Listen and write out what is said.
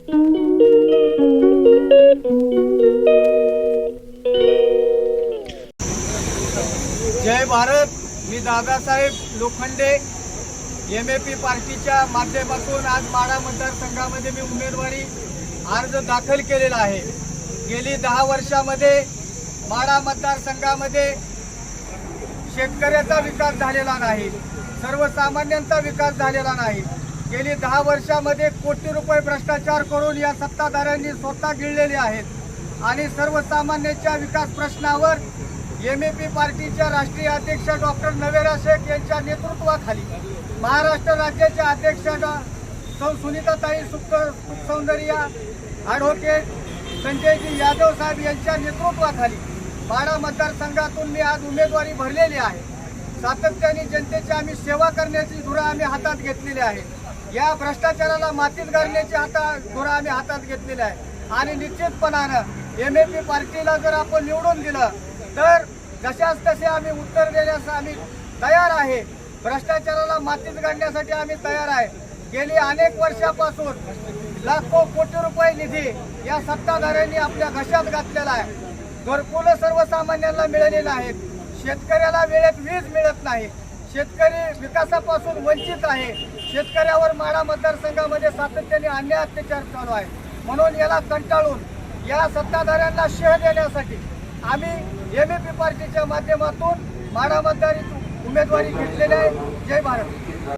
जय भारत। मी Dadasaheb Lokhande MAP पार्टीच्या माध्यमातून आज माढा मतदारसंघामध्ये मी उमेदवारी अर्ज दाखल केलेला आहे। गेली 10 वर्षामध्ये माढा मतदारसंघामध्ये शेतकऱ्याचा विकास झालेला नाही, सर्वसामान्यांचा विकास झालेला नाही। गेली 10 वर्षामध्ये कोटी रुपये भ्रष्टाचार करून या सत्ताधाऱ्यांनी स्वतः गिळलेले आहेत आणि सर्वसामान्यांच्या विकास प्रश्नावर MAP पार्टीच्या राष्ट्रीय अध्यक्ष डॉक्टर नवेरा शेख यांच्या नेतृत्वाखाली महाराष्ट्र राज्याचे अध्यक्ष सुनीताताई सुखसौंदर्य ॲडव्होकेट संजयजी यादव साहेब यांच्या नेतृत्वाखाली माढा मतदारसंघातून मी आज उमेदवारी भरलेली आहे। सातत्याने जनतेची आम्ही सेवा करण्याची धुरा आम्ही हातात घेतलेली आहे। या भ्रष्टाचाराला मातीत घालण्याची धुरा आम्ही हातात घेतलेली आहे आणि निश्चितपणानं MAP पार्टीला जर आपण निवडून दिलं तर जशाच तसे आम्ही उत्तर देण्यास आम्ही तयार आहे। भ्रष्टाचाराला मातीत घालण्यासाठी आम्ही तयार आहे। गेली अनेक वर्षापासून लाखो कोटी रुपये निधी या सत्ताधाऱ्यांनी आपल्या घशात घातलेला आहे। घरकुलं सर्वसामान्यांना मिळालेले आहेत, शेतकऱ्याला वेळेत वीज मिळत नाही, शेतकरी विकासापासून वंचित आहे। शेतकऱ्यावर माढा मतदारसंघामध्ये सातत्याने अन्याय अत्याचार चालू आहे। म्हणून याला कंटाळून या सत्ताधाऱ्यांना शह देण्यासाठी आम्ही MAP पार्टीच्या माध्यमातून माढा मतदारी उमेदवारी घेतलेली आहे। जय भारत।